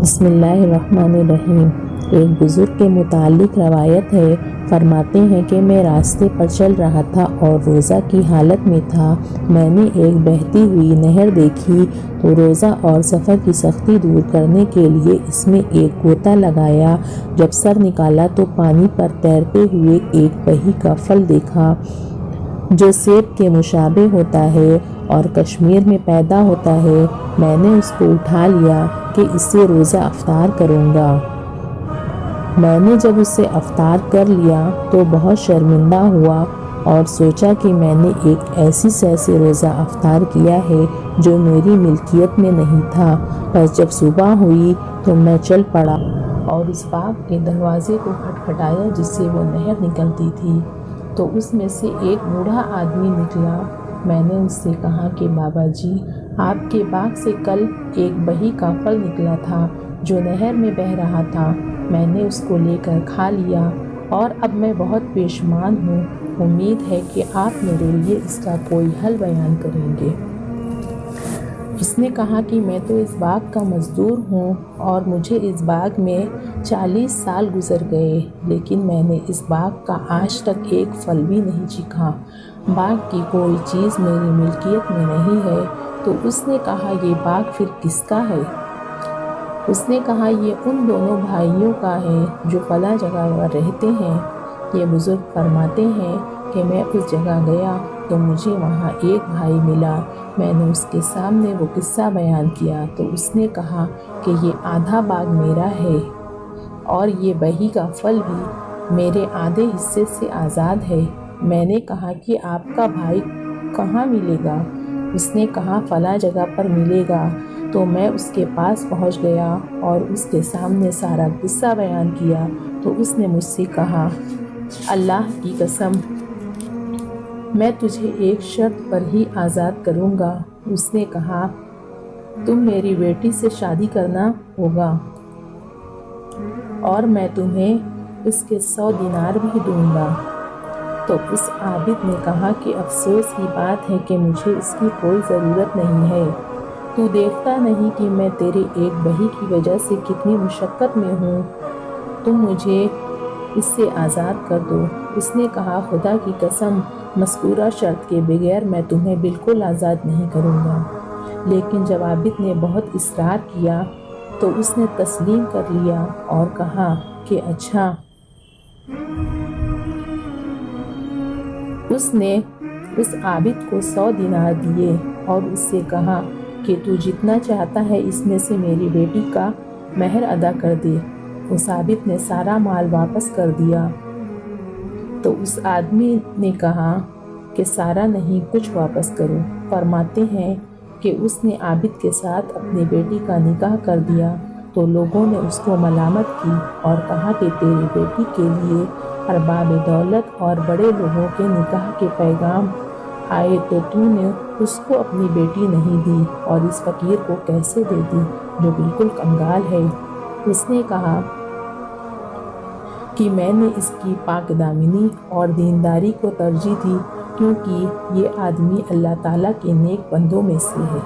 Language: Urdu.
بسم اللہ الرحمن الرحیم۔ ایک بزرگ کے متعلق روایت ہے، فرماتے ہیں کہ میں راستے پر چل رہا تھا اور روزہ کی حالت میں تھا۔ میں نے ایک بہتی ہوئی نہر دیکھی تو روزہ اور سفر کی سختی دور کرنے کے لیے اس میں ایک غوطہ لگایا۔ جب سر نکالا تو پانی پر تیرتے ہوئے ایک بہی کا پھل دیکھا جو سیب کے مشابہ ہوتا ہے اور کشمیر میں پیدا ہوتا ہے۔ میں نے اس کو اٹھا لیا کہ اس سے روزہ افطار کروں گا۔ میں نے جب اسے افطار کر لیا تو بہت شرمندہ ہوا اور سوچا کہ میں نے ایک ایسی شے سے روزہ افطار کیا ہے جو میری ملکیت میں نہیں تھا۔ بس جب صبح ہوئی تو میں چل پڑا اور اس باغ کے دروازے کو کھٹکھٹایا جس سے وہ نہر نکلتی تھی، تو اس میں سے ایک بوڑھا آدمی نکلا۔ میں نے اس سے کہا کہ بابا جی، آپ کے باغ سے کل ایک بہی کا پھل نکلا تھا جو نہر میں بہہ رہا تھا۔ میں نے اس کو لے کر کھا لیا اور اب میں بہت پشیمان ہوں۔ امید ہے کہ آپ میرے لیے اس کا کوئی حل بیان کریں گے۔ اس نے کہا کہ میں تو اس باغ کا مزدور ہوں اور مجھے اس باغ میں 40 سال گزر گئے، لیکن میں نے اس باغ کا آج تک ایک پھل بھی نہیں چکھا۔ باغ کی کوئی چیز میری ملکیت میں نہیں ہے۔ تو اس نے کہا، یہ باغ پھر کس کا ہے؟ اس نے کہا، یہ ان دونوں بھائیوں کا ہے جو فلاں جگہ پر رہتے ہیں۔ یہ بزرگ فرماتے ہیں کہ میں اس جگہ گیا تو مجھے وہاں ایک بھائی ملا۔ میں نے اس کے سامنے وہ قصہ بیان کیا تو اس نے کہا کہ یہ آدھا باغ میرا ہے اور یہ بہی کا پھل بھی میرے آدھے حصے سے آزاد ہے۔ میں نے کہا کہ آپ کا بھائی کہاں ملے گا؟ اس نے کہا، فلاں جگہ پر ملے گا۔ تو میں اس کے پاس پہنچ گیا اور اس کے سامنے سارا قصہ بیان کیا تو اس نے مجھ سے کہا، اللہ کی قسم، میں تجھے ایک شرط پر ہی آزاد کروں گا۔ اس نے کہا، تم میری بیٹی سے شادی کرنا ہوگا اور میں تمہیں اس کے 100 دینار بھی دوں گا۔ تو اس عابد نے کہا کہ افسوس کی بات ہے کہ مجھے اس کی کوئی ضرورت نہیں ہے۔ تو دیکھتا نہیں کہ میں تیرے ایک بہی کی وجہ سے کتنی مشقت میں ہوں؟ تم مجھے اس سے آزاد کر دو۔ اس نے کہا، خدا کی قسم، مذکورہ شرط کے بغیر میں تمہیں بالکل آزاد نہیں کروں گا۔ لیکن جب عابد نے بہت اصرار کیا تو اس نے تسلیم کر لیا اور کہا کہ اچھا۔ اس نے اس عابد کو 100 دینار دیے اور اس سے کہا کہ تو جتنا چاہتا ہے اس میں سے میری بیٹی کا مہر ادا کر دے۔ اس عابد نے سارا مال واپس کر دیا تو اس آدمی نے کہا کہ سارا نہیں، کچھ واپس کرو۔ فرماتے ہیں کہ اس نے عابد کے ساتھ اپنی بیٹی کا نکاح کر دیا تو لوگوں نے اس کو ملامت کی اور کہا کہ تیری بیٹی کے لیے ارباب دولت اور بڑے لوگوں کے نکاح کے پیغام آئے تو نے اس کو اپنی بیٹی نہیں دی اور اس فقیر کو کیسے دے دی جو بالکل کنگال ہے؟ اس نے کہا کہ میں نے اس کی پاک دامنی اور دینداری کو ترجیح دی کیونکہ یہ آدمی اللہ تعالیٰ کے نیک بندوں میں سے ہے۔